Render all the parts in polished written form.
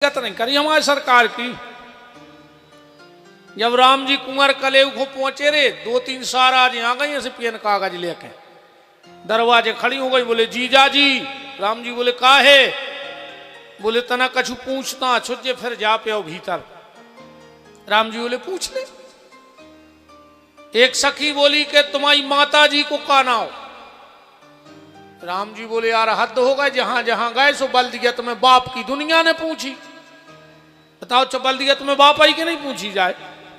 नहीं करी हमारी सरकार की। जब राम जी कुंवर कलेव को पहुंचे रे, 2-3 सार आज यहाँ गई ऐसे पियन कागज लेके दरवाजे खड़ी हो गई। बोले जीजा जी। राम जी बोले का है? बोले तना कछु पूछता छुजे फिर जा पे भीतर। राम जी बोले पूछ ले। एक सखी बोली कि तुम्हारी माता जी को कानाओ। राम जी बोले यार हद हो गए, जहां जहां गए सो बल दिया तुम्हें बाप की दुनिया ने पूछी। बताओ चबल दिया तुम्हें बाप आई के नहीं पूछी जाए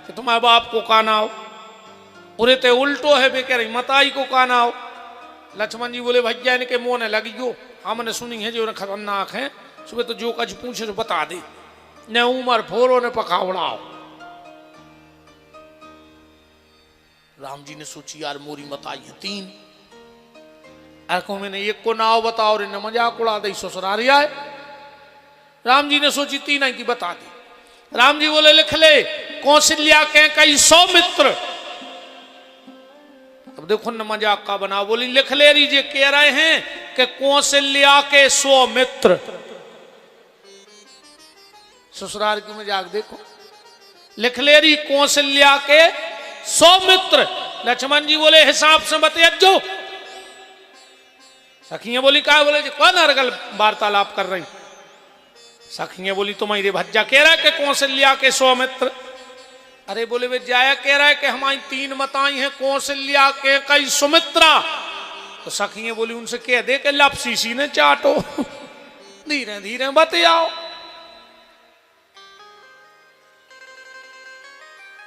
कि तुम्हारे बाप को कानाओ। उरे ते उल्टो है बे कह रही मताई को कानाओ। लक्ष्मण जी बोले भैया इनके मुंह ने लगी गयो, हमने सुनी है जो खतरनाक है, सुबह तो जो कछ पूछे तो बता दे, न उमर फोरो ने पकावड़ाओ। राम जी ने सोची यार मोरी मताई है 3, को मैंने एक को नाव बताओ रे, न मजाक उड़ा दे ससुरारी आए। राम जी ने सोची 3 की बता दी। राम जी बोले लिख ले कौशल्या के कई सौमित्र। अब देखो न मजाक का बना। बोली लिख ले लीजिए, कह रहे हैं कि कौशल्या के सौमित्र। ससुराल की मजाक देखो। लिख ले रही कौशल्या के सौमित्र। लक्ष्मण जी बोले हिसाब से बतियो। सखियां बोली का? बोले कौन अरगल वार्तालाप कर रही? सखियां बोली तुम्हारी भज्जा कह रहा है कि कौशल्या के सौमित्र। अरे बोले वे जाया कह रहा है कि हमारी 3 मताई हैं, कौशल्या के कई सुमित्रा। तो सखियां बोली उनसे कह दे कि लपसीसी ने चाटो। धीरे धीरे बतियाओ।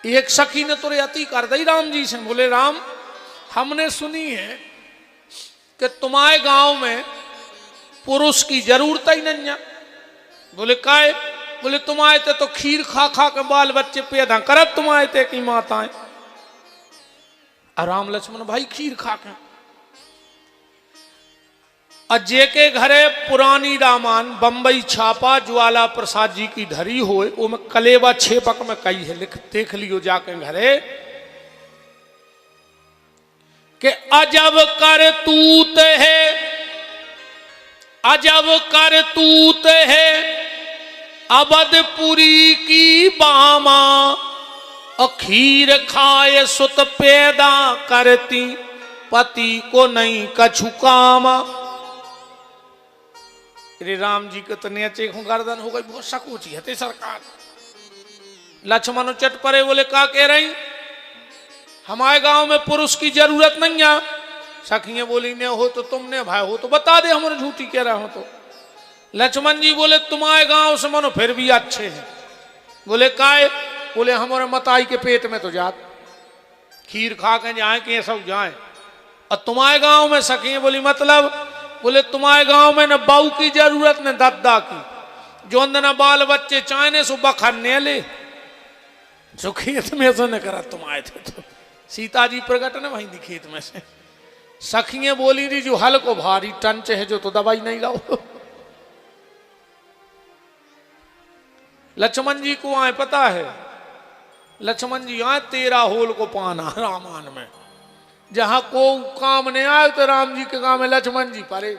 एक सखी ने तो अति कर दी राम जी से। बोले राम हमने सुनी है कि तुम्हारे गांव में पुरुष की जरूरत ही नहीं है। बोले काहे? बोले तुम्हारे ते तो खीर खा खा के बाल बच्चे पैदा करत तुम्हारे ते की माताएं। राम लक्ष्मण भाई खीर खा के अजय के घरे पुरानी रामायण बंबई छापा ज्वाला प्रसाद जी की धरी होए, वो में कलेवा 6 पक में कही है, लिख देख लियो जाके घरे कि अजब करतूत है, अजब करतूत है अवधपुरी की बामा, खीर खाए सुत पैदा करती पति को नहीं कछु कामा। राम जी के तो नेचे गर्दन हो गई, बहुत सकूची है सरकार। लक्ष्मण चट परे। बोले का कह रही? हमारे गांव में पुरुष की जरूरत नहीं है। सखियां बोली ने हो तो तुमने भाई हो तो बता दे, हमारे झूठी कह रहे हो तो। लक्ष्मण जी बोले तुम्हारे गांव से मनो फिर भी अच्छे हैं। बोले काहे? बोले हमारे मताई के पेट में तो जात खीर खा के जाए कि सब जाए। और तुम्हारे गांव में सखियां बोली मतलब? बोले तुम्हारे गांव में न बाऊ की जरूरत न दादा की, जो न बाल बच्चे चाहने सो बखरने ले, जो खेत में से न करा तुम आए थे तो सीता जी प्रकट न वहीं दी खेत में से। सखियां बोली रही जो हल को भारी टंच है जो तो दवाई नहीं लाओ। लक्ष्मण जी को आए पता है, लक्ष्मण जी आए 13 होल को पाना रामायण में। जहां को काम नहीं आए तो राम जी के काम में लक्ष्मण जी परे।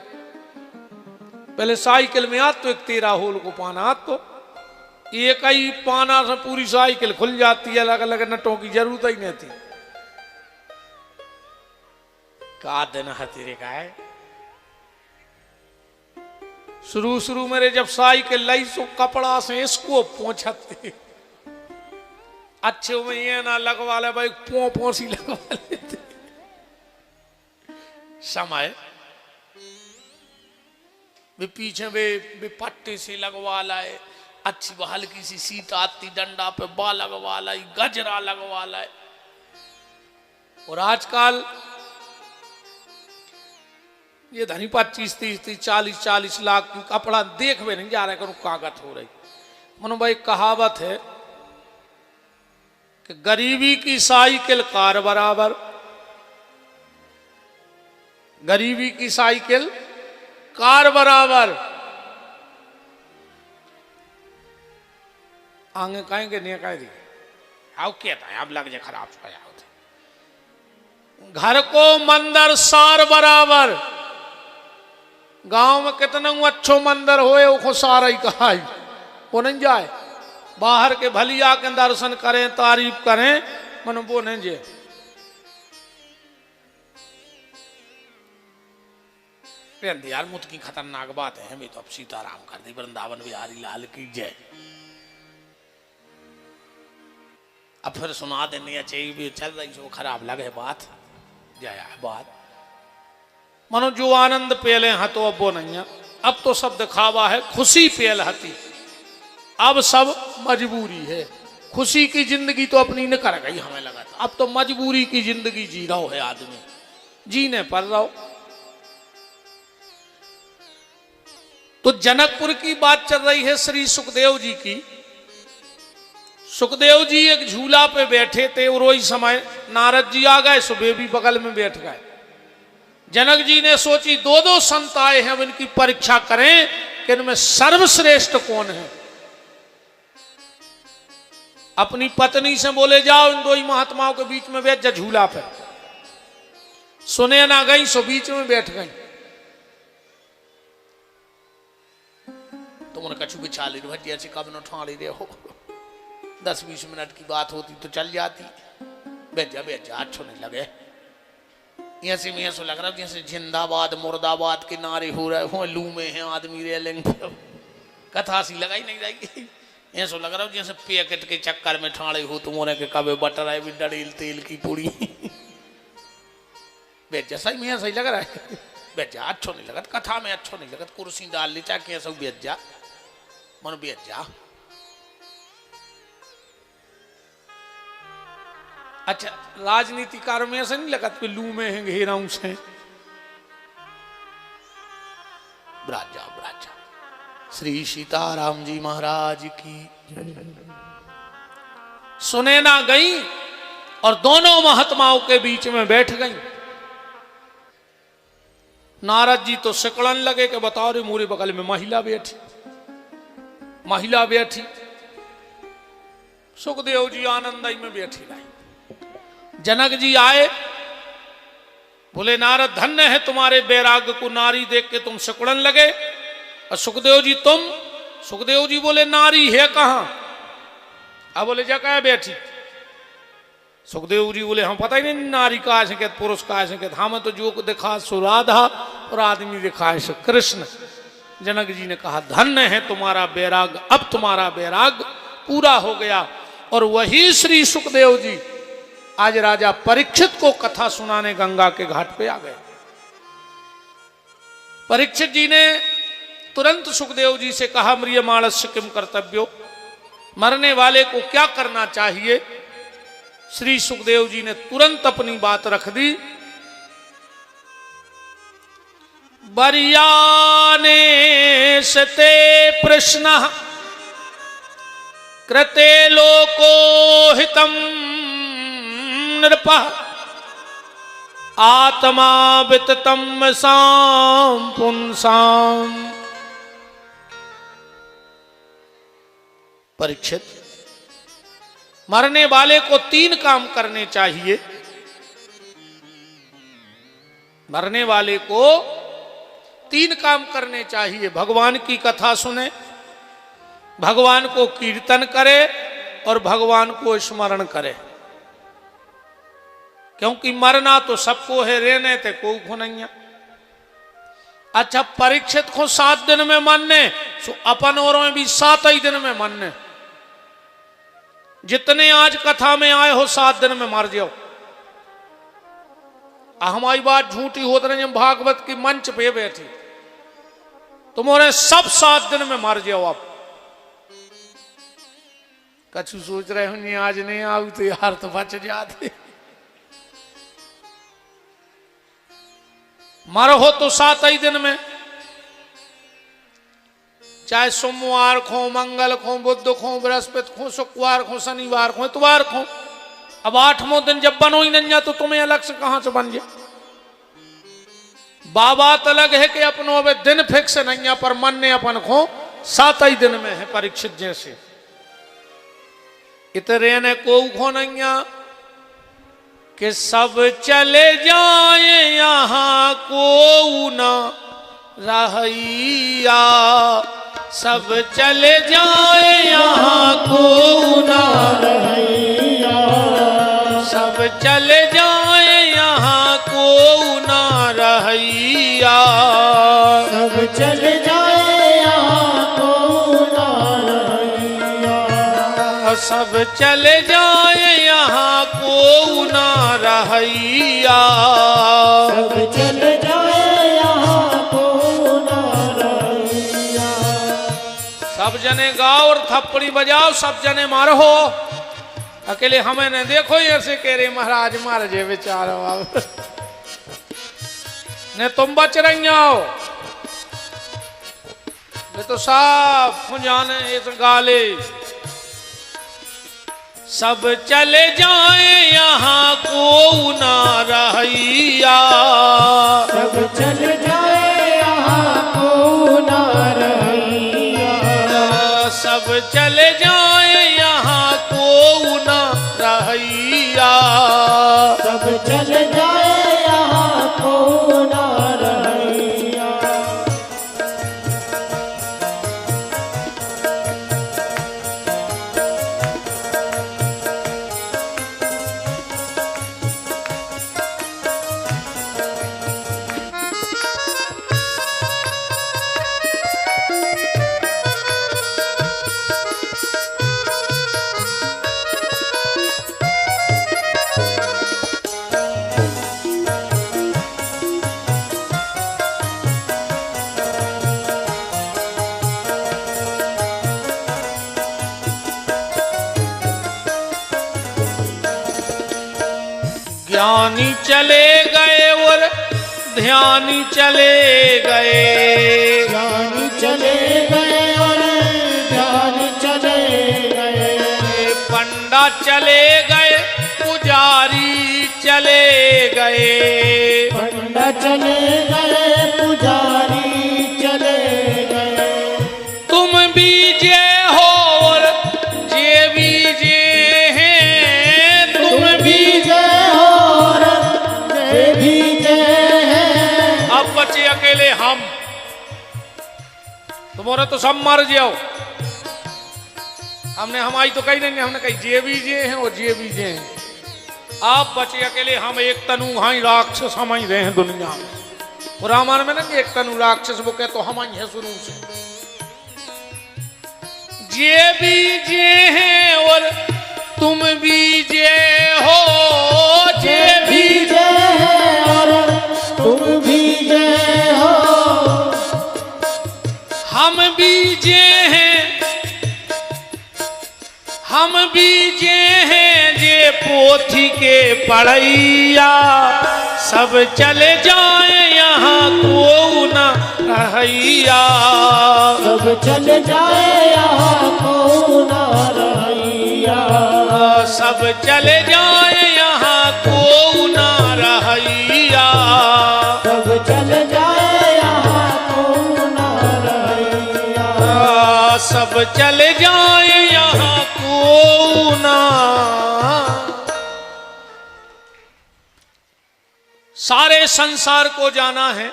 पहले साइकिल में आत तो एक 13 होल को पाना आत तो एक ही पाना से पूरी साइकिल खुल जाती है, अलग अलग नटों की जरूरत ही नहीं थी। का दिन है तेरे का है। शुरू मेरे जब साइकिल लाई सो कपड़ा से इसको पहुंचते अच्छे में ये ना लगवा ले भाई, पोसी लगवा लेते। समय वे पीछे वे पट्टे से लगवा लाए, अच्छी हल्की सी सीट आती डंडा पे बा लगवा लाई, गजरा लगवा लाए। और आजकल ये धनी 25-30 40 लाख की कपड़ा देख भी नहीं जा रहे, करूं कागत हो रही। मनो भाई कहावत है कि गरीबी की साइकिल कार बराबर, गरीबी की साइकिल कार बराबर। आगे कहेंगे नहीं कह दी आओ क्या था अब लग जाए खराब होते। घर को मंदिर सार बराबर। गांव में कितना अच्छो मंदिर होए वो सारा ही कहा वो नहीं जाए। बाहर के भलिया के दर्शन करें तारीफ करें मन वो नहीं जे। यार मुझ की खतरनाक बात है, हमें तो अब सीताराम कर दी, वृंदावन बिहारी लाल की जय। अब फिर सुना देनी चाहिए भी चल रही सो खराब लगे बात जया बात। मनो जो आनंद पेले हैं तो अब वो नहीं है, अब तो सब दिखावा है। खुशी पेल हती, अब सब मजबूरी है। खुशी की जिंदगी तो अपनी न कर गई हमें लगा था, अब तो मजबूरी की जिंदगी जी रहा है आदमी, जीने पर रहो। तो जनकपुर की बात चल रही है श्री सुखदेव जी की। सुखदेव जी एक झूला पे बैठे थे और वही समय नारद जी आ गए, सुबह भी बगल में बैठ गए। जनक जी ने सोची दो दो संत आए हैं, इनकी परीक्षा करें कि इनमें सर्वश्रेष्ठ कौन है। अपनी पत्नी से बोले जाओ इन दो ही महात्माओं के बीच में बैठ जा झूला पे। सुने ना गई सो बीच में बैठ गई। तुमने कछु बिछा ली भजिया से कब न उठा रहे हो, 10-20 मिनट की बात होती तो चल जाती। बैठ जा अच्छो नहीं लगे। यहाँ से मैं ऐसा लग रहा है जैसे जिंदाबाद मुर्दाबाद के नारे हो रहे हो, लू में है आदमी रेलिंग कथा सी लगाई नहीं जाएगी। ऐसा लग रहा है जैसे पैकेट के चक्कर में ठाड़े हो तुम्हारे के कबे बटर है भी डड़ील तेल की पूरी। बैठ जा, सही में सही लग रहा है। बैठ जा, अच्छो नहीं लगत कथा में, अच्छो नहीं लगत। कुर्सी डाल ली चाहे कैसे बैठ जा, मन बैठ जा। अच्छा राजनीतिकारों में ऐसा नहीं लगता कि लू में है घेराऊ से। ब्राजा श्री सीताराम जी महाराज की सुने ना गई और दोनों महात्माओं के बीच में बैठ गई। नारद जी तो सिकड़न लगे कि बताओ रे मोरे बगल में महिला बैठी। सुखदेव जी आनंदई में बैठी रही। जनक जी आए, बोले नारद धन्य है तुम्हारे वैराग्य को, नारी देख के तुम सिकुड़न लगे। और सुखदेव जी तुम? सुखदेव जी बोले नारी है कहां? अब बोले जगह बैठी। सुखदेव जी बोले हम पता ही नहीं नारी का है संकेत पुरुष का है संकेत, हमें तो जो दिखा सो राधा और आदमी दिखा है सो कृष्ण। जनक जी ने कहा धन्य है तुम्हारा वैराग्य, अब तुम्हारा वैराग्य पूरा हो गया। और वही श्री सुखदेव जी आज राजा परीक्षित को कथा सुनाने गंगा के घाट पे आ गए। परीक्षित जी ने तुरंत सुखदेव जी से कहा म्रियमाणस्य किम कर्तव्यो, मरने वाले को क्या करना चाहिए। श्री सुखदेव जी ने तुरंत अपनी बात रख दी। बरियाने सते प्रश्न कृते लोको हितम नृपः आत्मा विततम साम पुंसाम। परीक्षित, मरने वाले को 3 काम करने चाहिए। मरने वाले को 3 काम करने चाहिए। भगवान की कथा सुने, भगवान को कीर्तन करे और भगवान को स्मरण करे। क्योंकि मरना तो सबको है, रहने ते को नहीं है। अच्छा परीक्षित को 7 दिन में मरने, सो अपन औरों में भी 7 ही दिन में मरने। जितने आज कथा में आए हो 7 दिन में मर जाओ। हमारी बात झूठी होती रही, भागवत की मंच पे बैठी, तुम्हारे सब 7 दिन में मर जाओ। आप कछु सोच रहे हो नहीं आज नहीं आऊ तो यार तो बच जाते। मरो हो तो 7 ही दिन में, चाहे सोमवार खो, मंगल खो, बुध खो, बृहस्पति खो, शुक्रवार खो, शनिवार खो, इतवार खो। अब 8वां दिन जब बनो ही नहीं जा तो तुम्हें अलग से कहां से बन जाए। बात अलग है कि अपनों अब दिन फिक्स नहीं है, पर मन ने अपन खो 7 ही दिन में है। परीक्षित जैसे इतने ने को खो नहीं कि सब चले जाए यहाँ को न रहिया, सब चले जाए यहाँ को ना रहैया, सब चले जाए यहाँ को ना रहैया, सब चले जाए यहाँ को ना रहैया, सब चले जाए यहाँ को ना रहैया, सब चले जाए यहाँ को ना रहैया। सब जने गाओ और थप्पड़ी बजाओ, सब जने मारो, अकेले हमें न देखो ऐसे कह रहे महाराज मार जे बेचारो अब ने तुम बच रही हो वे तो साफ जाने इस गाले। सब चले जाए यहाँ को ना रहैया, सब चले जाए यहाँ को ना रहैया, सब चले जाए यहाँ को ना रहैया, सब चले जाए यहाँ को ना रहैया। ज्ञानी चले गए और ध्यानी चले गए, ज्ञानी चले गए और ध्यानी चले गए, पंडा चले गए पुजारी चले गए, पंडा चले गए पुजारी चले गए, तुम बीजे हो और जे बीजे हैं, तुम बीजे हो और जे बीजे हैं। अब बचे अकेले हम, तुम्हारा तो सब मर जाओ, हमने हमारी तो कही नहीं, हमने कही जे भी जे हैं और जे भी जे हैं। आप बचे अकेले हम, एक तनु हाई राक्षस हम ही रहे हैं दुनिया में। और रामायण में ना कि एक तनु राक्षस वो कहे तो हम ही है शुरू से। जे भी जे हैं और तुम भी जे हो, जे भी जे हैं और तुम भी जे हो, हम भी जे हैं, हम भी जे हैं जे पोथी के पढ़ैया, सब चले जाए यहाँ को ना रहैया, सब चले जाए यहाँ को ना रहैया, सब चले जाए यहाँ को ना रहैया, सब चले जाए यहाँ को ना रहैया, सब चले जाए यहाँ को ना। सारे संसार को जाना है,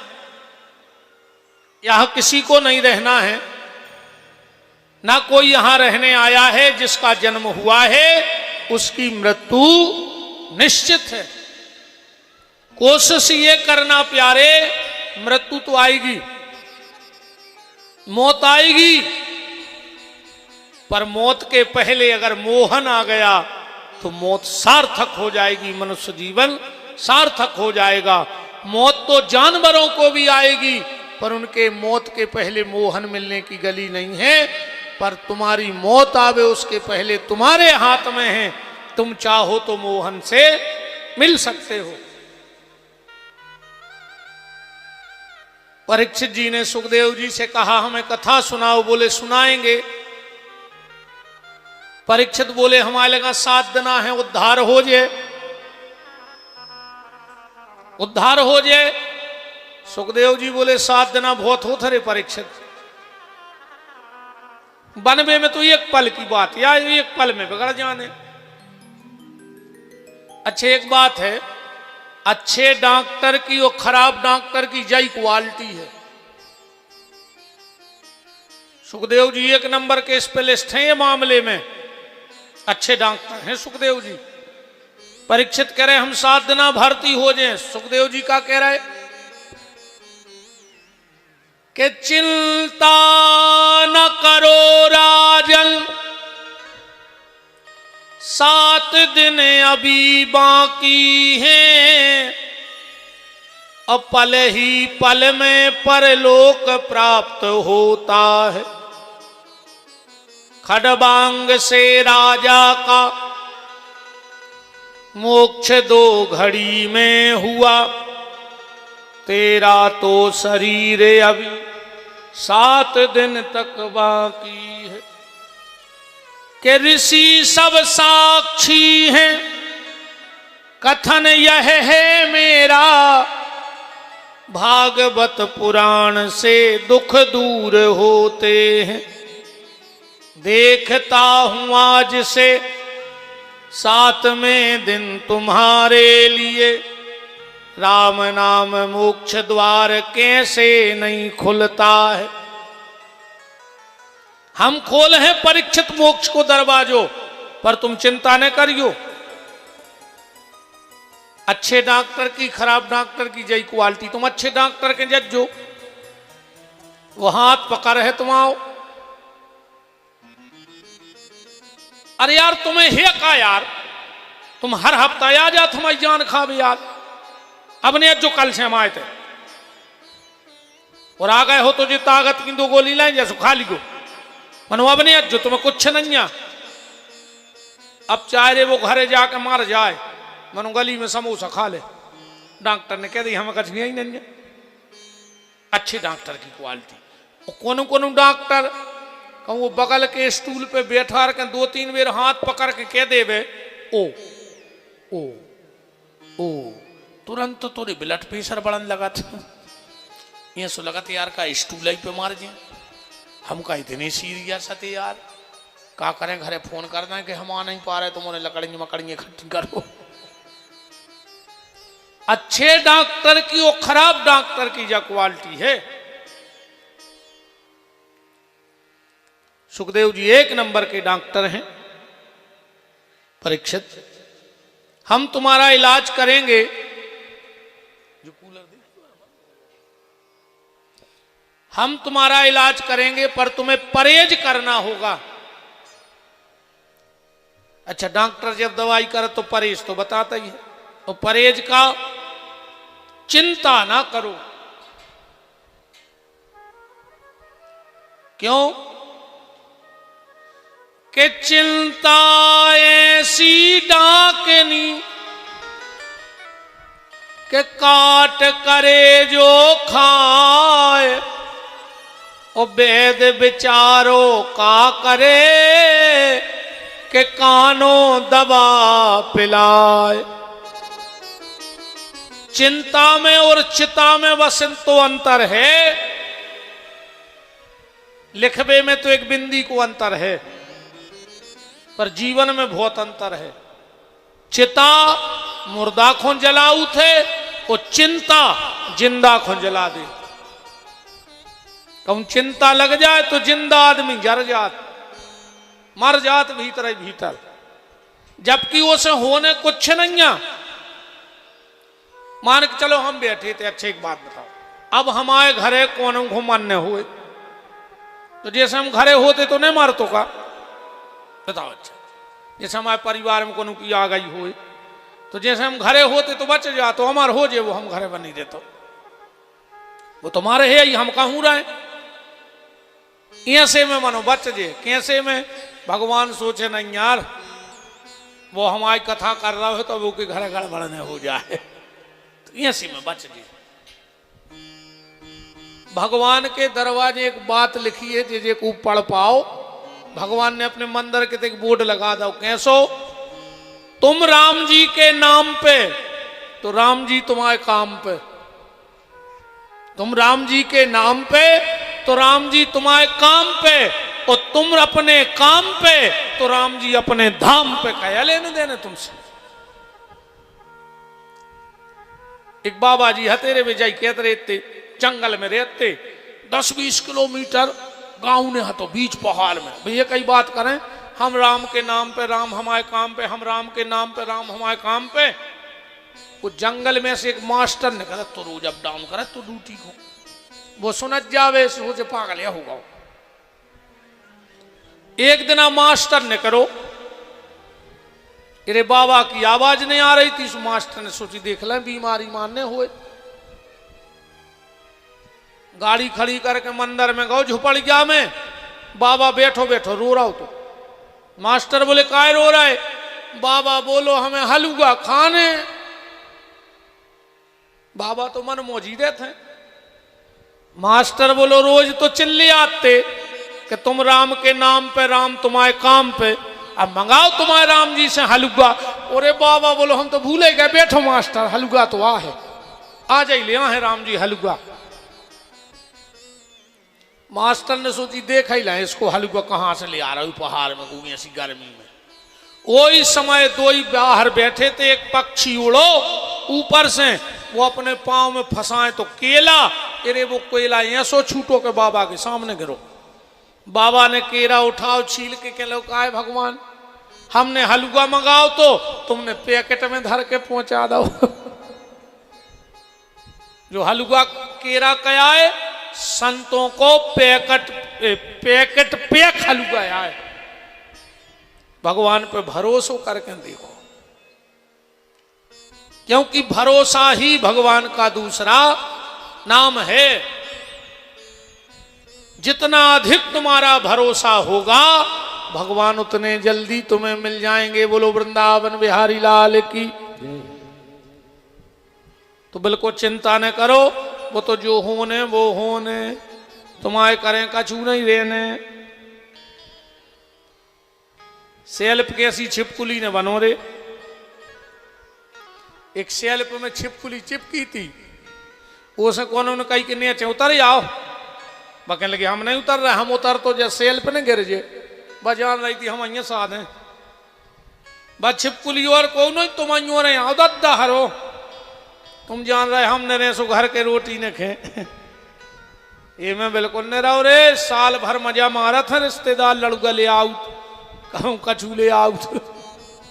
यहां किसी को नहीं रहना है, ना कोई यहां रहने आया है। जिसका जन्म हुआ है उसकी मृत्यु निश्चित है। कोशिश ये करना प्यारे, मृत्यु तो आएगी, मौत आएगी, पर मौत के पहले अगर मोहन आ गया तो मौत सार्थक हो जाएगी, मनुष्य जीवन सार्थक हो जाएगा। मौत तो जानवरों को भी आएगी, पर उनके मौत के पहले मोहन मिलने की गली नहीं है। पर तुम्हारी मौत आवे उसके पहले तुम्हारे हाथ में है, तुम चाहो तो मोहन से मिल सकते हो। परीक्षित जी ने सुखदेव जी से कहा हमें कथा सुनाओ, बोले सुनाएंगे। परीक्षित बोले हमारे लगा 7 दिन है, उद्धार हो जाए, उद्धार हो जाए। सुखदेव जी बोले 7 दिन बहुत हो थे परीक्षित, 92 में तो एक पल की बात, या एक पल में बिगड़ जाने। अच्छे एक बात है, अच्छे डॉक्टर की और खराब डॉक्टर की जय क्वालिटी है। सुखदेव जी एक नंबर के स्पेशलिस्ट हैं ये मामले में, अच्छे डॉक्टर हैं सुखदेव जी। परीक्षित कह रहे हम 7 दिन भर्ती हो जाएं, सुखदेव जी का कह रहे कि चिंता न करो राजन, 7 दिन अभी बाकी हैं, और पल ही पल में परलोक प्राप्त होता है। खडबांग से राजा का मोक्ष 2 घड़ी में हुआ, तेरा तो शरीर अभी 7 दिन तक बाकी है। कि ऋषि सब साक्षी हैं, कथन यह है मेरा, भागवत पुराण से दुख दूर होते हैं। देखता हूं आज से 7वें दिन तुम्हारे लिए, राम नाम मोक्ष द्वार कैसे नहीं खुलता है। हम खोल हैं परीक्षित मोक्ष को दरवाजों, पर तुम चिंता न करियो। अच्छे डॉक्टर की खराब डॉक्टर की जय क्वालिटी, तुम अच्छे डॉक्टर के जज्जो, वो हाथ पकड़ है तुम आओ। अरे यार तुम्हें है का यार, तुम हर हफ्ता आ जा तुम्हारी जान खा भी यार। अब ने जो कल से हम आए थे और आ गए हो तो जो ताकत की 2 गोली लाए जैसे खा ली गो मनो। अब ने जो तुम्हें कुछ नहीं आ, अब चाहे रे वो घरे जाके मार जाए, मनो गली में समोसा खा ले। डॉक्टर ने कह दी हमें कुछ नहीं नहीं है। अच्छे डॉक्टर की क्वालिटी। कोनो कोनो डॉक्टर कहूँ वो बगल के स्टूल पे बैठा के 2-3 बेर हाथ पकड़ के कह देवे ओ ओ ओ, तुरंत तो तोरे ब्लड प्रेशर बढ़न लगा था। ये सो लगा था यार का स्टूल ही पे मार दिया। हम का इतने सीरियस थे यार, का करें घरे फोन करना है कि हम आ नहीं पा रहे, तुम उन्हें लकड़ियाँ मकड़ियाँ इकट्ठी करो। अच्छे डॉक्टर की और खराब डॉक्टर की जो क्वालिटी है। सुखदेव जी 1 नंबर के डॉक्टर हैं। परीक्षित हम तुम्हारा इलाज करेंगे, जो कूलर दे, हम तुम्हारा इलाज करेंगे पर तुम्हें परहेज करना होगा। अच्छा डॉक्टर जब दवाई करे तो परहेज तो बताता ही है, तो परहेज का चिंता ना करो। क्यों कि चिंता ऐसी डाकनी के काट करे जो खाए, ओ वेद विचारो का करे के कानों दबा पिलाए। चिंता में और चिता में वसन तो अंतर है, लिखवे में तो एक बिंदी को अंतर है, पर जीवन में बहुत अंतर है। चिता मुर्दा को जलाऊ थे और चिंता जिंदा को जला दे। कहूं चिंता लग जाए तो जिंदा आदमी जर जात, मर जात भीतर ही भीतर, जबकि उसे होने कुछ नहीं है। मान के चलो हम बैठे थे, अच्छे एक बात बताओ, अब हमारे घरे कौन घुमाने हुए, तो जैसे हम घरे होते तो नहीं मारतो का बताओ। अच्छा जैसे हमारे परिवार में कोनो की आ गई हो, तो जैसे हम घरे होते तो बच जा, तो हमारे हो जे वो हम घरे बनी देते, वो तुम्हारे है ही, हम कहूँ रहे ऐसे में मनो बच जे। कैसे में भगवान सोचे नहीं यार वो हमारी कथा कर रहा हो तो वो के घर गड़बड़ न हो जाए, तो ऐसे में बच जे। भगवान के दरवाजे एक बात लिखी है जे को पढ़ पाओ। भगवान ने अपने मंदिर के एक बोर्ड लगा दो, कैसो तुम राम जी के नाम पे तो राम जी तुम्हारे काम पे, तुम राम जी के नाम पे तो राम जी तुम्हारे काम पे, और तुम अपने काम पे तो राम जी अपने धाम पे। क्या लेने देने तुमसे। एक बाबा जी हतेरे में जाई कहते रहते, जंगल में रहते, 10-20 किलोमीटर गाँव ने हतो बीच पहाड़ में भैया कई बात करें, हम राम के नाम पे राम हमारे काम पे, हम राम के नाम पे राम हमारे काम पे। वो जंगल में से एक मास्टर ने कहा तो रोज अप डाउन करे तो ड्यूटी को वो सुनत जावे सोचे पागल होगा। एक दिन मास्टर ने करो अरे बाबा की आवाज नहीं आ रही थी, उस मास्टर ने सोची देख लें बीमारी मानने हुए। गाड़ी खड़ी करके मंदिर में गो झुपड़िया में, बाबा बैठो बैठो रो रहा हो। तो मास्टर बोले काय रो रहा है? बाबा बोलो हमें हलवा खाने। बाबा तो मन मौजीदे थे। मास्टर बोलो रोज तो चिल्ले आते कि तुम राम के नाम पे राम तुम्हारे काम पे, अब मंगाओ तुम्हारे राम जी से हलवा। अरे बाबा बोलो हम तो भूले गए, बैठो मास्टर हलवा तो आ है, आ जाइए ले है राम जी हलवा। मास्टर ने सोची देख ही लाए इसको हलवा कहाँ से ले आ रहा हूँ पहाड़ में घूमी ऐसी गर्मी में। वही समय दो ही बाहर बैठे थे, एक पक्षी उड़ो ऊपर से, वो अपने पांव में फंसाए तो केला, अरे वो केला ऐसो छूटो के बाबा के सामने गिरो। बाबा ने केरा उठाओ छील के कह लो काय भगवान हमने हलवा मंगाओ तो तुमने पैकेट में धर के पहुंचा दो। जो हलवा केरा क्या है, संतों को पैकेट पैक हलवा आए। भगवान पे भरोसा करके देखो, क्योंकि भरोसा ही भगवान का दूसरा नाम है। जितना अधिक तुम्हारा भरोसा होगा भगवान उतने जल्दी तुम्हें मिल जाएंगे। बोलो वृंदावन बिहारी लाल की। तो बिल्कुल चिंता न करो, वो तो जो होने वो होने, तुम्हारे करें कछू नहीं रहने। सेल्फ कैसी छिपकुली ने बनो रे। एक सेल्फ में छिपकुली चिपकी थी, उसे कौन ने कही कि नीचे उतर आओ। कहने लगे हम नहीं उतर रहे, हम उतर तो जैसे सेल्फ ने गिर जे। बस जान रही थी हम अं साध हैं, बस छिपकुली और कौन नहीं तुम अं रहे आओ दद्दा हरो। तुम जान रहे हमने रहे सो घर के रोटी ने खे। ये मैं बिल्कुल नहीं रहो रे। साल भर मजा मारा था, रिश्तेदार लड़ुआ ले आउट, कहूँ कछू ले आउट।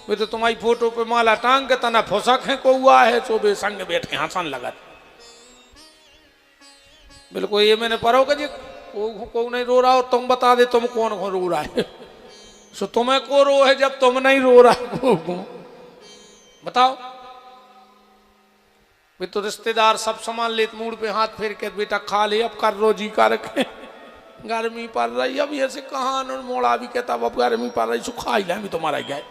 वे तो तुम्हारी फोटो पे माला टांग के तना फुसक है को हुआ है, सो बे संग बैठ के हंसन लगा। बिल्कुल ये मैंने पढ़ो कि को नहीं रो रहा हो, तुम बता दे तुम कौन को रो रहा है। सो तुम्हें को रो है जब तुम नहीं रो रहा को बताओ। वे तो रिश्तेदार सब सामान लेते मुड़ पे हाथ फेर के बेटा खा ले अब कर रोजी का रखे। गर्मी पड़ रही अब ऐसे कहाँ मोड़ा भी कहता अब गर्मी पड़ रही सुखा ही भी तुम्हारा गए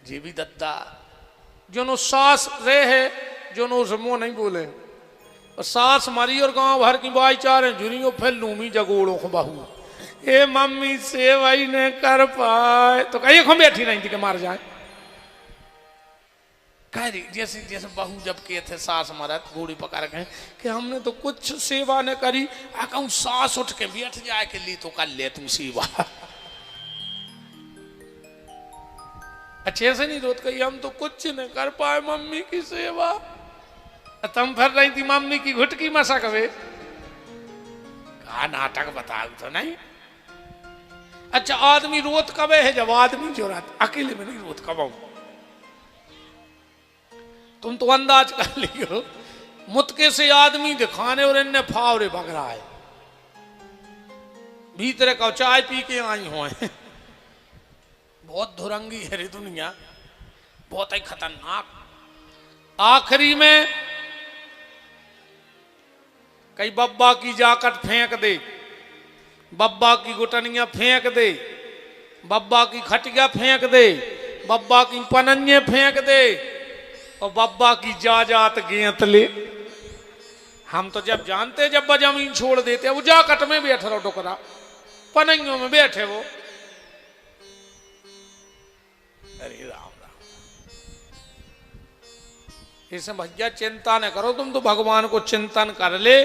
जी भी दद्दा जो सास रे है जो नो से मुंह नहीं बोले। और सास मारी और गांव भर की भाईचारे जुनियो फिर लूमी जगोड़ो को बहू ए मम्मी से वही ने कर पाए तो कहीं हम बैठी नहीं थी कि मार जाए। कह रही जैसे जैसे बहू जब के थे सास मरद घोड़ी पकड़ के कि हमने तो कुछ सेवा न करी। कहूँ सास उठ के बैठ जाए के लिए तो कर ले तुम सेवा। अच्छे से नहीं रोत कही हम तो कुछ न कर पाए मम्मी की सेवा। तुम फिर रही थी मम्मी की घुटकी मशक वे कहा नाटक बता तो नहीं। अच्छा आदमी रोत कबे है जब आदमी जो रात अकेले में नहीं रोत कब। तुम तो अंदाज कर लियो मुतके से आदमी दिखाने और इन्हें फावरे भग रहा है भीतर का चाय पी के आई हो। बहुत धुरंगी है रे दुनिया, बहुत ही खतरनाक। आखिरी में कई बब्बा की जाकट फेंक दे, बब्बा की गुटनिया फेंक दे, बब्बा की खटिया फेंक दे, बब्बा की पनन्ये फेंक दे और बब्बा की जात गेंत ले। हम तो जब जानते जब जमीन छोड़ देते वो जाकट में बैठ रहो टुकड़ा पनइयों में बैठे वो। अरे राम राम इसे भैया चिंता न करो तुम तो भगवान को चिंतन कर ले।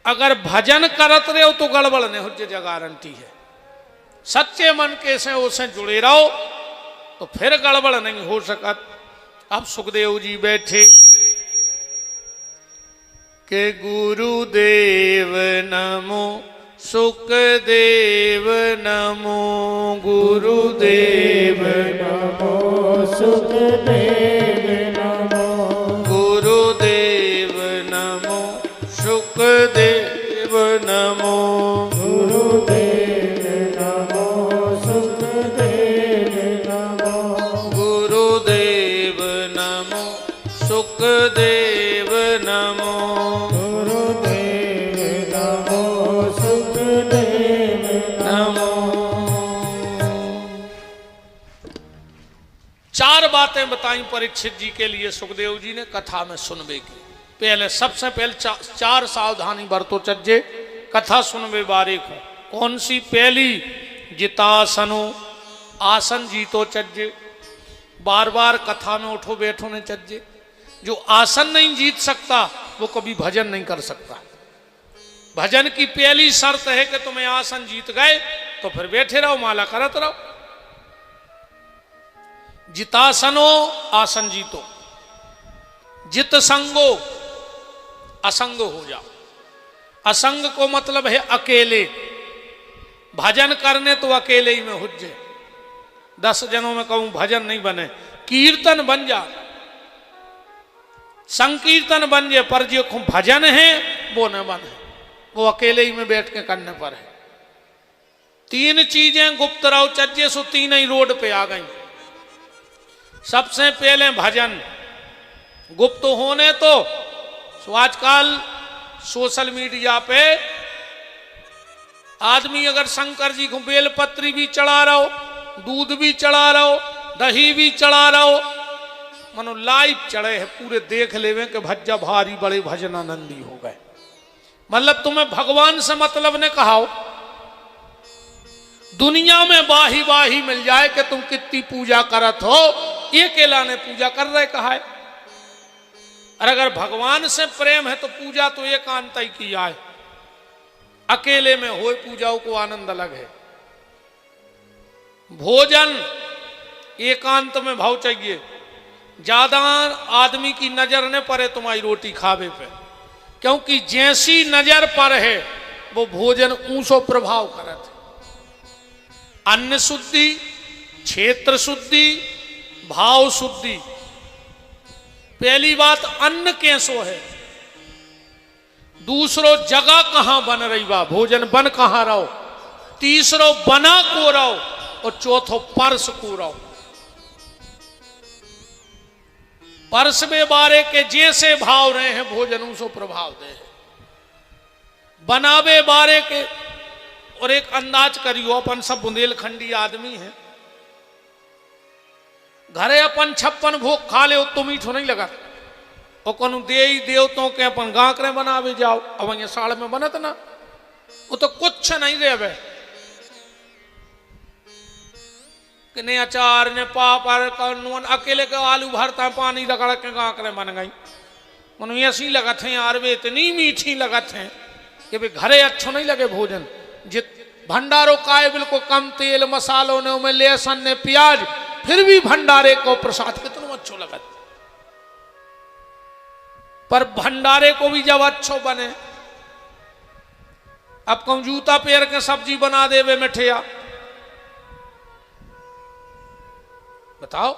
अगर भजन करत रहे हो तो गड़बड़ नहीं हो जा गारंटी है। सच्चे मन के से उसे जुड़े रहो तो फिर गड़बड़ नहीं हो सकत। अब सुखदेव जी बैठे के गुरुदेव नमो सुखदेव नमो गुरुदेव नमो सुखदेव नमो गुरुदेव नमो सुखदेव नमो गुरुदेव नमो सुखदेव नमो गुरुदेव नमो सुखदेव नमो गुरुदेव नमो सुखदेव नमो। चार बातें बताई परीक्षित जी के लिए सुखदेव जी ने कथा में सुनबे की। पहले सबसे पहले चार सावधानी बरतो चज्जे कथा सुनबे बारे को। कौन सी? पहली, जितासनो, आसन जीतो चज्जे। बार बार कथा में उठो बैठो ने चज्जे। जो आसन नहीं जीत सकता वो कभी भजन नहीं कर सकता। भजन की पहली शर्त है कि तुम्हें आसन जीत गए तो फिर बैठे रहो, माला करत रहो। जितासनो, आसन जीतो। जित संगो, असंग हो जाओ। असंग को मतलब है अकेले। भजन करने तो अकेले ही में हुज्जे। 10 जनों में कहूं भजन नहीं बने, कीर्तन बन जा, संकीर्तन बन जाए, पर जो भजन है वो न बने, वो अकेले ही में बैठ के करने पर है। 3 चीजें गुप्त रहो चज्जे, सो 3 ही रोड पे आ गई। सबसे पहले भजन गुप्त होने तो आजकल सोशल मीडिया पे आदमी अगर शंकर जी को बेलपत्री भी चढ़ा रहो, दूध भी चढ़ा रहो, दही भी चढ़ा रहो, मनो लाइव चढ़े है, पूरे देख लेवे कि भज्जा भारी बड़े भजनानंदी हो गए। मतलब तुम्हें भगवान से मतलब ने कहा दुनिया में बाही बाही मिल जाए कि तुम कितनी पूजा करत हो, ये केला ने पूजा कर रहे कहा है। और अगर भगवान से प्रेम है तो पूजा तो एकांत ही की जाए, अकेले में हो पूजाओं को आनंद अलग है। भोजन एकांत में भाव चाहिए। ज्यादा आदमी की नजर न पड़े तुम्हारी रोटी खावे पे, क्योंकि जैसी नजर पर है वो भोजन ऊंसो प्रभाव करत है। अन्न शुद्धि, क्षेत्र शुद्धि, भाव शुद्धि। पहली बात अन्न कैसो है, दूसरो जगह कहां बन रही बा, भोजन बन कहां रहो, तीसरो बना को रहो, और चौथो परस को रहो। परस में बारे के जैसे भाव रहे हैं भोजन उसे प्रभाव दे। बनावे बारे के, और एक अंदाज करियो, अपन सब बुंदेलखंडी आदमी हैं, घरे अपन 56 भोग खा ले तो मीठो नहीं लगा, और कनु दे देवतों के अपन गांकरे बनावे जाओ, अब ये साल में बनत ना, वो तो कुछ नहीं रहे कि ने अचार ने पापड़ कौन अकेले के आलू भरता पानी रगड़ के गांकरे बन गई। मनु ऐसी लगत है यार, वे इतनी मीठी लगत है कि भाई घरे अच्छो नहीं लगे भोजन। जित भंडारों का है बिल्कुल कम तेल मसालों ने, उनमें लहसुन ने प्याज, फिर भी भंडारे को प्रसाद कितना अच्छो लगत। पर भंडारे को भी जब अच्छो बने, अब कहूं जूता पैर के सब्जी बना देवे मिठिया, बताओ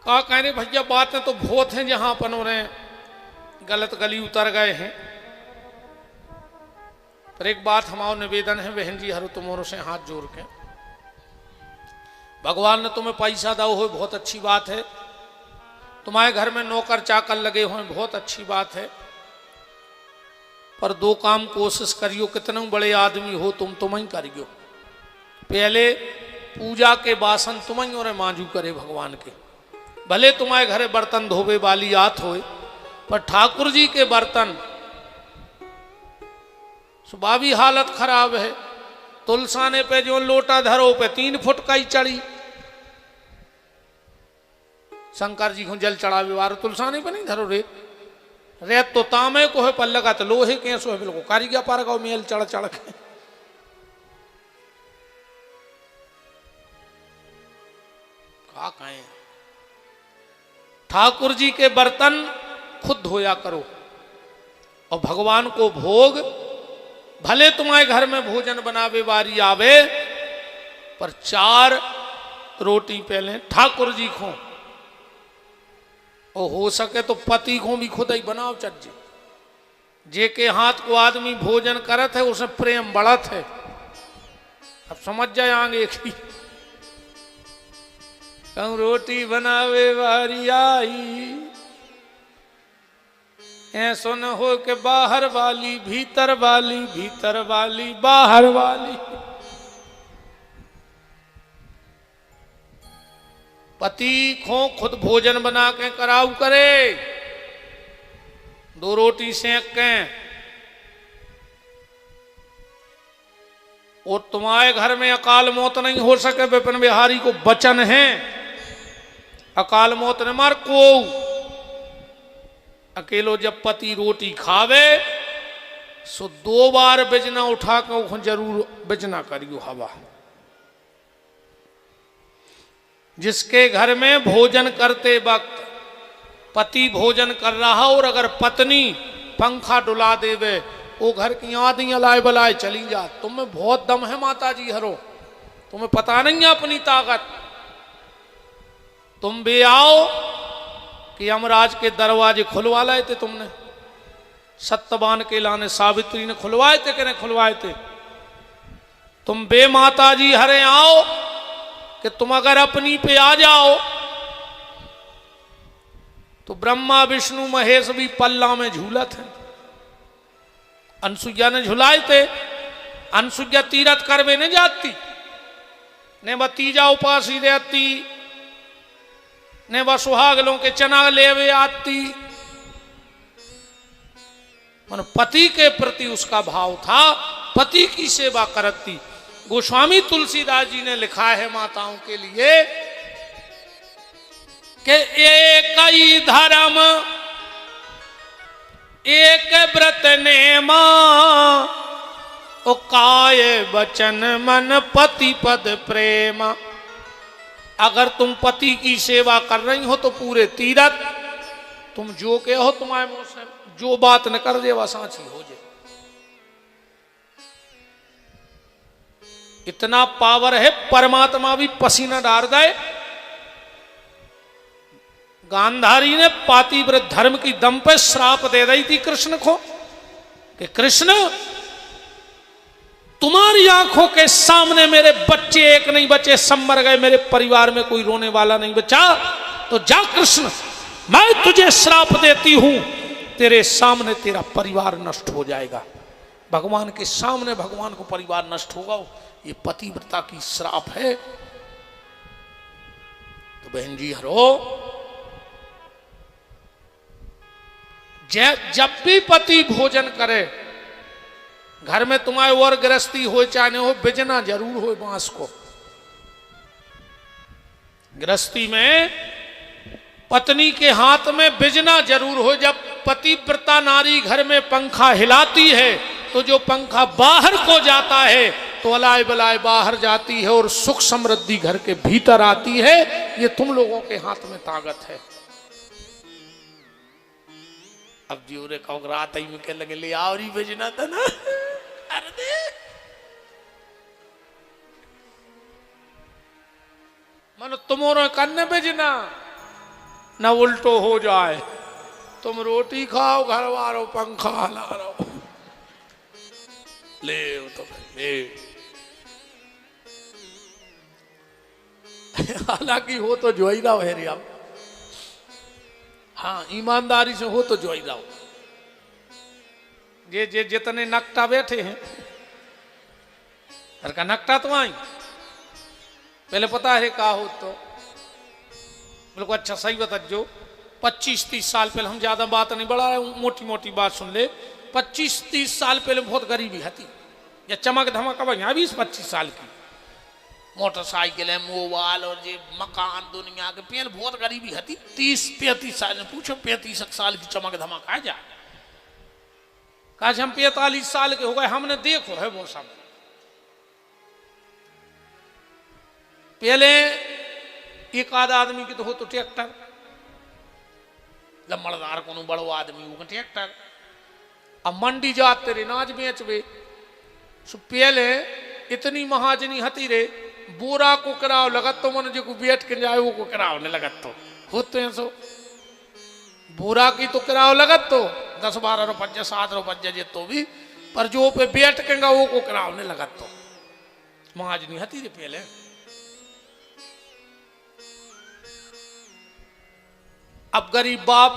का कहने भैया बातें तो बहुत हैं जहां अपन उन्हें गलत गली उतर गए हैं। पर एक बात हमारा निवेदन है बहन जी, हर तुम्हारों से हाथ जोड़ के, भगवान ने तुम्हें पैसा दो हो बहुत अच्छी बात है, तुम्हारे घर में नौकर चाकर लगे हुए बहुत अच्छी बात है, पर 2 काम कोशिश करियो, कितने बड़े आदमी हो तुम ही करियो। पहले पूजा के बासन तुम ही और मांझू करे भगवान के, भले तुम्हारे घरे बर्तन धोबे वाली आत होए, पर ठाकुर जी के बर्तन सुबह हालत खराब है। तुलसाने पे जो लोटा धरो पे 3 फुट का ही चढ़ी। शंकर जी को जल चढ़ावे वार तुलसाने पे नहीं धरो रे तो तामे को है, पर लगा तो लोहे के सो है, बिल्कुल कारीगर पार का मेल चढ़ चढ़ के। का कहें ठाकुर जी के बर्तन खुद धोया करो और भगवान को भोग, भले तुम्हारे घर में भोजन बनावे बारी आवे पर 4 रोटी पहले ठाकुर जी को, और हो सके तो पति को भी खुद ही बनाओ चज्जे। जे के हाथ को आदमी भोजन करत है उसमें प्रेम बढ़त है। अब समझ जाए आगे की कहूं रोटी बनावे बारी आई, ऐसो न हो के बाहर वाली भीतर वाली, भीतर वाली बाहर वाली। पति को खुद भोजन बना के कराऊ करे, 2 रोटी सेक के। और तुम्हारे घर में अकाल मौत नहीं हो सके, विपिन बिहारी को वचन है अकाल मौत न मार को। अकेलो जब पति रोटी खावे सो 2 बार बिजना उठा के जरूर बिजना करियो हवा। जिसके घर में भोजन करते वक्त पति भोजन कर रहा और अगर पत्नी पंखा डुला देवे, वो घर की आधी अलाय बलाय चली जा। तुम्हें बहुत दम है माता जी हरो, तुम्हें पता नहीं है अपनी ताकत। तुम भी आओ कि यमराज के दरवाजे खुलवा लाए थे तुमने, सत्यवान के लाने सावित्री ने खुलवाए थे कि नहीं खुलवाए थे। तुम बे माता जी हरे आओ कि तुम अगर अपनी पे आ जाओ तो ब्रह्मा विष्णु महेश भी पल्ला में झूलत है। अनसुईया ने झुलाए थे, अनसुईया तीरथ करवे नहीं जाती, ने भतीजा उपासी रहती, ने वह सुहागलों के चना लेवे आती। मन पति के प्रति उसका भाव था, पति की सेवा करती। गोस्वामी तुलसीदास जी ने लिखा है माताओं के लिए कि एक ही धर्म एक व्रत नेमा, ओ काय वचन मन पति पद प्रेमा। अगर तुम पति की सेवा कर रही हो तो पूरे तीरथ तुम जो के हो, तुम्हारे मुंह से जो बात न कर दे वह सांची हो जाए। इतना पावर है, परमात्मा भी पसीना डाल दे। गांधारी ने पातिव्रत धर्म की दम पे श्राप दे रही थी कृष्ण को कि कृष्ण तुम्हारी आंखों के सामने मेरे बच्चे एक नहीं बचे, सब मर गए, मेरे परिवार में कोई रोने वाला नहीं बचा, तो जा कृष्ण मैं तुझे श्राप देती हूं, तेरे सामने तेरा परिवार नष्ट हो जाएगा। भगवान के सामने भगवान को परिवार नष्ट होगा, ये पतिव्रता की श्राप है। तो बहन जी हरो, जब भी पति भोजन करे घर में तुम्हारे और गृहस्थी हो चाहे हो, बिजना जरूर हो बांस को। गृहस्थी में पत्नी के हाथ में बिजना जरूर हो। जब पतिव्रता नारी घर में पंखा हिलाती है तो जो पंखा बाहर को जाता है तो अलाय बलाय बाहर जाती है और सुख समृद्धि घर के भीतर आती है। ये तुम लोगों के हाथ में ताकत है। अब जी उरे कहो रात ही में के लगे ले आओ री भेजना था ना, अरे दे मानो तुमोरो कन्ने भेजना ना उल्टो हो जाए। तुम रोटी खाओ, घर वालों पंखा हला रहो, ले तो ले। हालांकि हो तो जो ही रहो है आप, हाँ ईमानदारी से हो तो जो ही रहो। जे जितने नकटा बैठे हैं हर का नकटा तो आई पहले पता है का हो तो बिल्कुल अच्छा सही बता। जो 25-30 साल पहले, हम ज्यादा बात नहीं बढ़ा रहे, मोटी मोटी बात सुन ले। 25-30 साल पहले बहुत गरीबी थी, या चमक धमक अब यहाँ 20-25 साल की मोटरसाइकिल है, मोबाइल और ये मकान दुनिया के पहले बहुत गरीबी थी। 30-35 साल में पूछो 35 साल की चमक धमक आ जाए। काश हम 45 साल के हो गए, हमने देखो है वो सब। पहले एक आध आदमी की तो हो तो ट्रैक्टर, लम्बड़दार को बड़ो आदमी वो ट्रैक्टर अब मंडी जाते रे नाज बेच वे सो पहले इतनी महाजनी हती रे बोरा को कराव लगत तो मन जो बैठ के जाए वो को कराव ने लगत तो होते हैं सो बोरा की तो कराव लगत तो 10-12 रुपये 7 रुपये जे तो भी पर जो पे बैठ के वो को कराव ने लगत तो महाजनी हती रे पहले अब गरीब बाप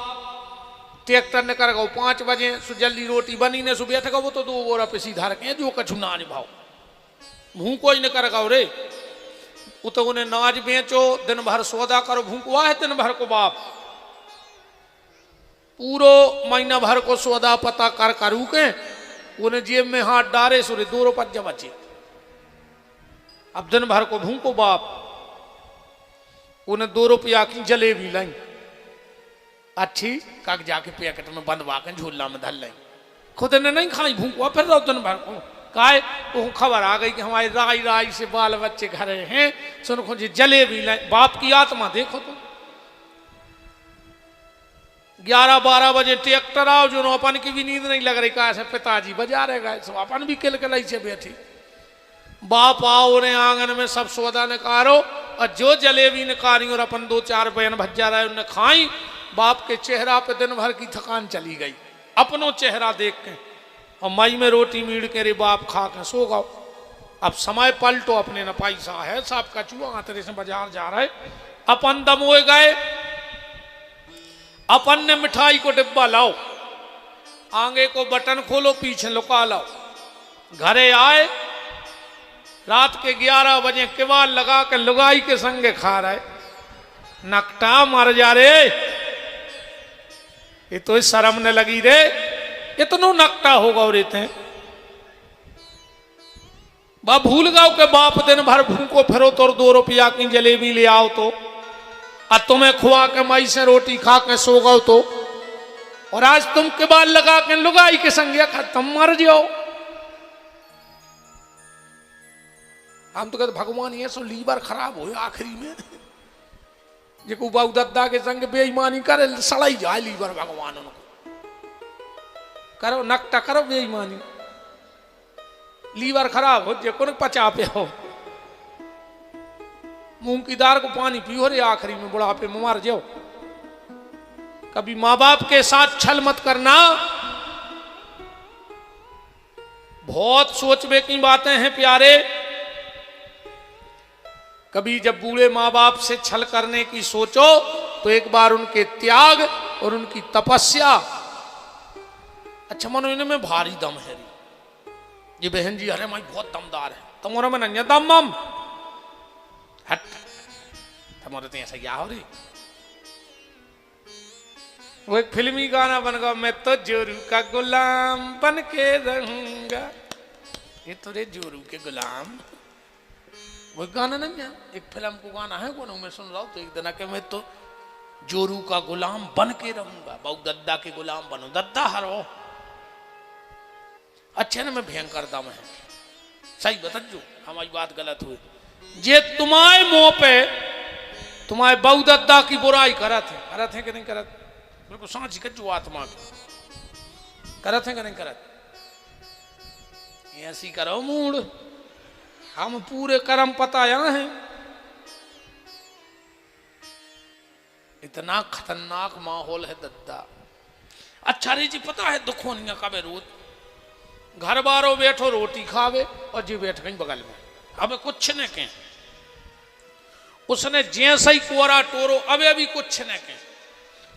ट्रैक्टर ने कर गो 5 बजे सु जल्दी रोटी बनी ने सु बैठ गो तो 2 बोरा पे सीधा रखे जो कछु ना निभाओ मुंह कोई न कर गो रे वो तो उन्हें नाज बेचो दिन भर सौदा करो भूखवा है दिन भर को बाप पूरो महीना भर को सौदा पता कर करू के उन्हें जेब में हाथ डारे सुरे 2 रुपये बचे अब दिन भर को भूखो बाप उन्हें 2 रुपया की जलेबी लाई अच्छी काक जाके पैकेट में बंदवा के झूला में धल लाई खुद ने नहीं खाई भूखवा फिर रहो दिन भर को काय वो खबर आ गई कि हमारे राई राई से बाल बच्चे घर हैं सुन जी जलेबी लाई बाप की आत्मा देखो तो 11-12 बजे ट्रैक्टर आओ जो अपन की भी नींद नहीं लग रही कहा से पिताजी बजा रहे गए सो अपन भी किल कलाई से बैठी बाप आओ उन्हें आंगन में सब सौदा ने कारो और जो जलेबी ने कारी और अपन 2-4 बहन भज्जा रहे उन्हें खाई बाप के चेहरा पे दिन भर की थकान चली गई अपनों चेहरा देख के और मई में रोटी मीड़ के रे बाप खा के सो गओ अब समय पलटो अपने न पैसा है साहब का चूहा तेरे से बाजार जा रहे अपन दम हो गए अपन ने मिठाई को डिब्बा लाओ आगे को बटन खोलो पीछे लुका लाओ घरे आए रात के 11 बजे किवाड़ लगा के लुगाई के संगे खा रहे नकटा मर जा रे ये तो शर्म न लगी रे इतनो नकटा होगा और इतने बा भूल गाओ के बाप दिन भर भूखो फिरो तो 2 रुपया की जलेबी ले आओ तो और तुम्हें खुआ के मई से रोटी खा के सो गओ तो और आज तुम के बाल लगा के लुगाई के संगे तुम मर जाओ हम तो कहते भगवान ये सो लीवर खराब हो आखिरी में जो बाबू दद्दा के संग बेईमानी करे सड़ाई जाए लीवर भगवान उनको करो नकटा करो बेईमानी लीवर खराब हो जो कौन पचा पे हो मूंग की दाल को पानी पियो रे आखिरी में बुढ़ापे में मर जाओ कभी माँ बाप के साथ छल मत करना बहुत सोचने की बातें हैं प्यारे कभी जब बूढ़े माँ बाप से छल करने की सोचो तो एक बार उनके त्याग और उनकी तपस्या अच्छा मनो इनमें भारी दम है ये बहन जी अरे माई बहुत दमदार है तुम्हारा में नन्या दम मम हट तुम्हारे तो ऐसा क्या हो रही वो एक फिल्मी गाना बन गया मैं तो जोरू का गुलाम बन के रहूंगा ये तो रे जोरू के गुलाम वो गाना नहीं है एक फिल्म को गाना है वो मैं सुन रहा हूँ तो एक दिन के मैं तो जोरू का गुलाम बन के रहूंगा बहु दद्दा के गुलाम बनो दद्दा हरो अच्छे ना मैं भयंकर दम है सही बतजो हमारी बात गलत हुई जे तुम्हारे मुंह पे तुम्हारे बहु दद्दा की बुराई करत है कि नहीं करत बिल्कुल सांझ के जो आत्मा की करत है कि नहीं करत ऐसी करो मूड हम पूरे कर्म पताया हैं इतना खतरनाक माहौल है दद्दा अच्छा रे जी पता है दुखोनिया का रोज घर बारो बैठो रोटी खावे और जी बैठ गई बगल में अब कुछ न कहें उसने जैसा ही कुआरा टोरो अब अभी कुछ न कहें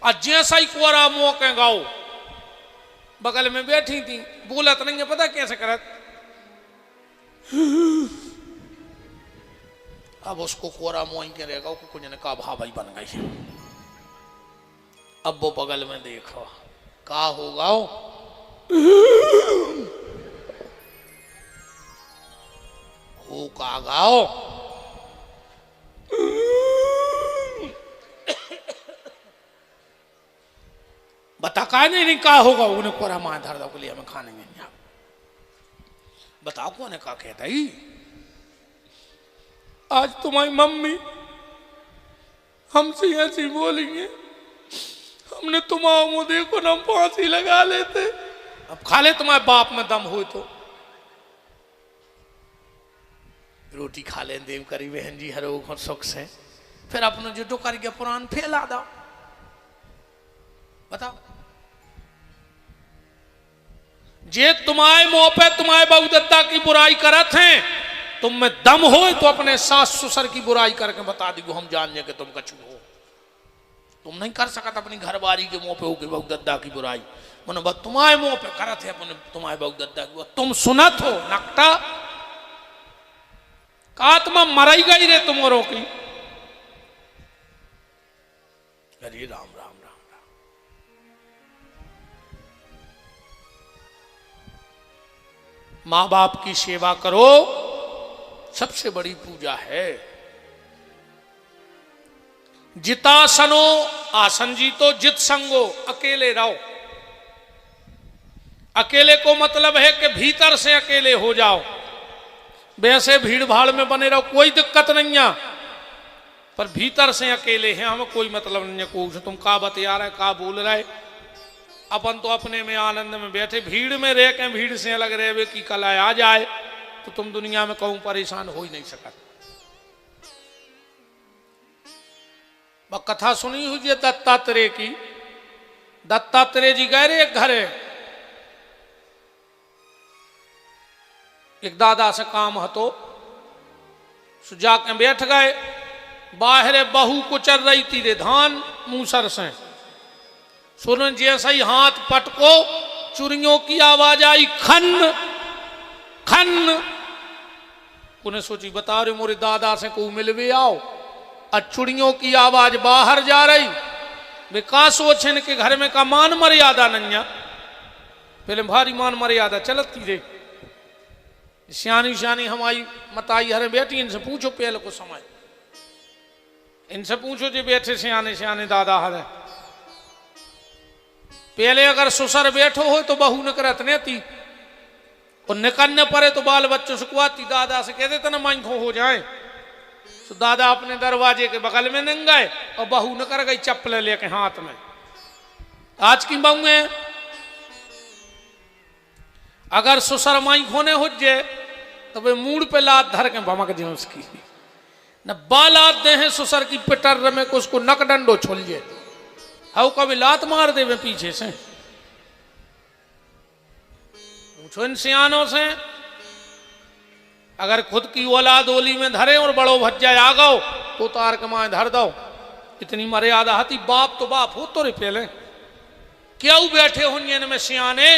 और जैसा ही कुआरा मुंह के गाओ बगल में बैठी थी बोलत नहीं है पता कैसे करत अब उसको कोरा मोई के रहेगा कुछ ने कहा भा भाई बन गई अब वो बगल में देखो का होगा हो का गाओ बता का नहीं का होगा उन्हें कोरा मां धर दो के लिए हमें खाने में बताओ कौन का कहता ही आज तुम्हारी मम्मी हमसे ऐसी बोलेंगे हमने तुम्हारा मुंह देखो ना, हम फांसी लगा लेते। अब खा ले तुम्हारे बाप में दम हो तो रोटी खा ले देव करी बहन जी हरो सुख से, फिर अपने जो डोकारी के पुराण फैला दो। बताओ, जे तुम्हारे मुंह पे तुम्हारे बहू दद्दा की बुराई करत हैं, तुम में दम हो तो अपने सास ससुर की बुराई करके बता दी, हम जान के तुम कछु हो। तुम नहीं कर सकत अपनी घरवारी के मुंह पे होके बहू दद्दा की बुराई, मन बस तुम्हारे मुंह पे करत है अपने तुम्हारे बहू दद्दा की। तुम सुनत हो नकटा, आत्मा मराई गई रे तुमरो की। अरे राम राम राम राम। मां बाप की सेवा करो, सबसे बड़ी पूजा है। जितासनो आसन जीतो, जित संगो अकेले रहो। अकेले को मतलब है कि भीतर से अकेले हो जाओ, वैसे भीड़ भाड़ में बने रहो कोई दिक्कत नहीं है, पर भीतर से अकेले हैं, हमें कोई मतलब नहीं है कुछ तुम का बतिया रहे का बोल रहे। अपन तो अपने में आनंद में बैठे, भीड़ में रह के भीड़ से अलग रहे की कला आ जाए तो तुम दुनिया में कहूं परेशान हो ही नहीं सकते। कथा सुनी हुई है दत्तात्रेय की। दत्तात्रेय जी गए रे एक घरे, एक दादा से काम हतो, सुजा के बैठ गए। बाहर बहू को चल रही थी रे धान मूसर से, सुन जैसे ही हाथ पटको चुरियों की आवाज आई, खन खन। उन्हें सोची बता रहे मोरे दादा से को मिलवे आओ, और चुड़ियों की आवाज बाहर जा रही। वे का सोचन के घर में का मान मर्यादा नहीं, पहले भारी मान मर्यादा चलती रे। सियानी सियानी हमारी मताई हरे बेटी, इनसे पूछो पहले को समय, इनसे पूछो जो बैठे सियाने सियाने दादा हरे। पहले अगर ससुर बैठो हो तो बहू न करत ने थी, और निकलने पड़े तो बाल बच्चों से कुआती दादा से कह देते ना मांखो हो जाए। तो दादा अपने दरवाजे के बगल में नहीं गए, और बहू न कर गई चप्पल लेके हाथ में। आज की बहू है अगर ससुर माई खोने हो जाए तो वे मूड पे लात धर के भमक दे उसकी, न बालात दे हैं ससुर की पिटर में को उसको नक डंडो छोल जाए, हाउ कभी लात मार दे वे पीछे से। पूछो इन सियानों से, अगर खुद की औलाद ओली में धरे और बड़ो भज्जा आ गओ तो तार के माए धर दो। इतनी मर्यादा हती। बाप तो बाप हो तो रे पहले क्यों बैठे होंगे इनमें सियाने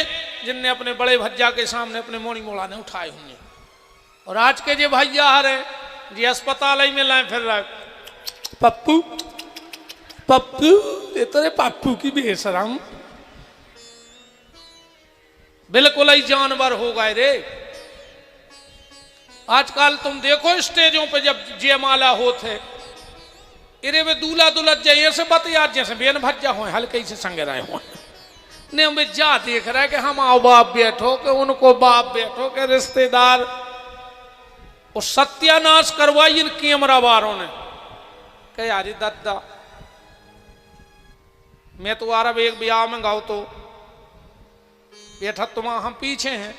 जिनने अपने बड़े भज्जा के सामने अपने मोड़ी मोड़ा ने उठाए होंगे। और आज के जो भैया हरे जी अस्पताल में लाए फिर रहा पप्पू पप्पू, ये तो पप्पू की बेशरम, बिल्कुल ही जानवर हो गए रे। आजकल तुम देखो स्टेजों पे जब जयमाला होते, इरे वे दूल्हा दुल्हन जाइए से बतिया जैसे बेन भज्जा हो हल्के से संग रहे हो ने, हमें जा देख रहा है कि हम आओ बाप बैठो के उनको बाप बैठो के रिश्तेदार, और सत्यानाश करवाई इन कैमरा वालों ने। कह यार दादा मैं तो आ रहा एक ब्याह में गाओ तो बैठा तुम हम पीछे हैं,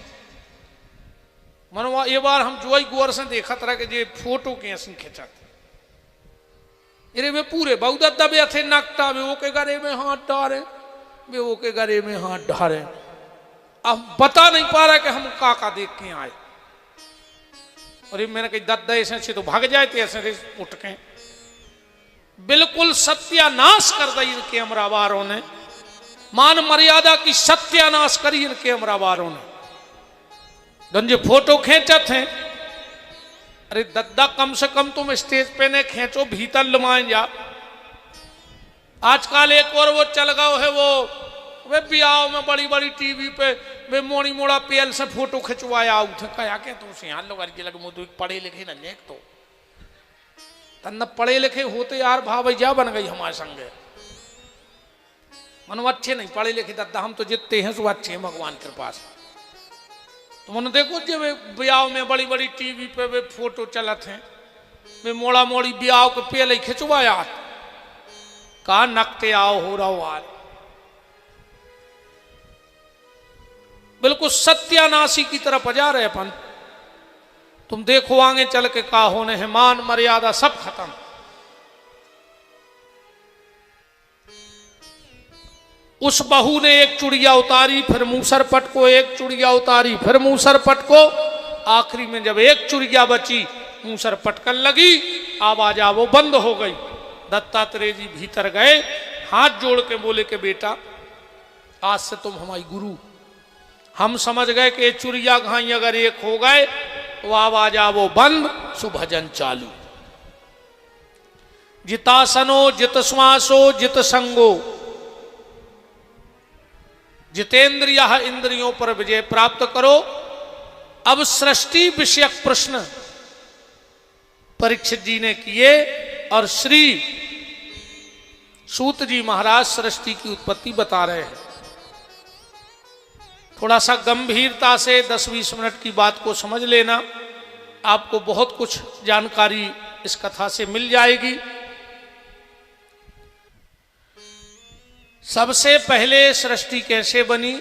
मनवा ये बार हम जो ही गौर से देखा तरह के जे फोटो कैसे खिंचत, वे पूरे बहु दद्दा भी थे नकटा वे वो के गले में हाथ डारे, वे वो के गले में हाथ डारे। अब बता नहीं पा रहा कि हम काका देख के आए, और ये मैंने कही दद्दा ऐसे तो भाग जाए थे ऐसे उठ के। बिल्कुल सत्यानाश कर दी इन कैमरा वालों ने, मान मर्यादा की सत्यानाश करी इन कैमरा वालों ने। गंजे फोटो खींचत हैं, अरे दद्दा कम से कम तुम स्टेज पे ने खींचो, भीतर लुमाए जा। आजकल एक और वो चल गया है, वो वे ब्याह में बड़ी बड़ी टीवी पे वे मोड़ी मोड़ा पेल से फोटो खिंचवाया उठे कया के तो से यहाँ लोग लगे मुझे पढ़े लिखे न नेक तो तन पढ़े लिखे होते यार भाई जा बन गई हमारे संगे। मनो अच्छे नहीं पढ़े लिखे दद्दा, हम तो जितते हैं सो अच्छे हैं भगवान के पास। तो मैंने देखो जो वे ब्याह में बड़ी बड़ी टीवी पे वे फोटो चलत हैं, वे मोड़ा मोड़ी ब्याह को पहले खिंचवाया कहा नकते आओ हो रहा यार। बिल्कुल सत्यानाशी की तरफ जा रहे अपन। तुम देखो आगे चल के का होने है, मान मर्यादा सब खत्म। उस बहू ने एक चुड़िया उतारी, फिर मूसर पट को एक चुड़िया उतारी, फिर मूसर पट को, आखिरी में जब एक चुड़िया बची मूसर पटकन लगी, आवाज वो बंद हो गई। दत्तात्रेय जी भीतर गए, हाथ जोड़ के बोले कि बेटा आज से तुम हमारी गुरु। हम समझ गए कि चुड़िया घाई अगर एक हो गए तो आवाज वो बंद, सुभजन चालू। जितासनो जित श्वासो जित संगो, जितेंद्रिय इंद्रियों पर विजय प्राप्त करो। अब सृष्टि विषयक प्रश्न परीक्षित जी ने किए और श्री सूत जी महाराज सृष्टि की उत्पत्ति बता रहे हैं। थोड़ा सा गंभीरता से 10-20 मिनट की बात को समझ लेना, आपको बहुत कुछ जानकारी इस कथा से मिल जाएगी। सबसे पहले सृष्टि कैसे बनी,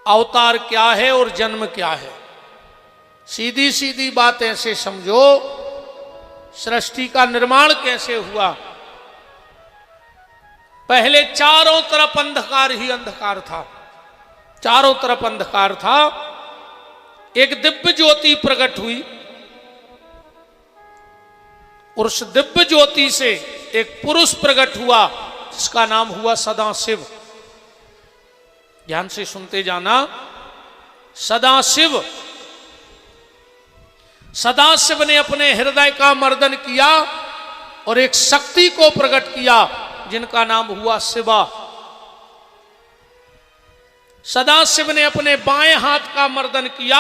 अवतार क्या है और जन्म क्या है, सीधी सीधी बात ऐसे समझो। सृष्टि का निर्माण कैसे हुआ? पहले चारों तरफ अंधकार ही अंधकार था, चारों तरफ अंधकार था। एक दिव्य ज्योति प्रकट हुई और उस दिव्य ज्योति से एक पुरुष प्रकट हुआ जिसका नाम हुआ सदाशिव। ध्यान से सुनते जाना, सदाशिव। सदाशिव ने अपने हृदय का मर्दन किया और एक शक्ति को प्रकट किया जिनका नाम हुआ शिवा। सदाशिव ने अपने बाएं हाथ का मर्दन किया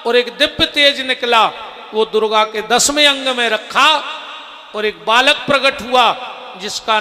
और एक दिव्य तेज निकला, वो दुर्गा के 10वें अंग में रखा और एक बालक प्रकट हुआ जिसका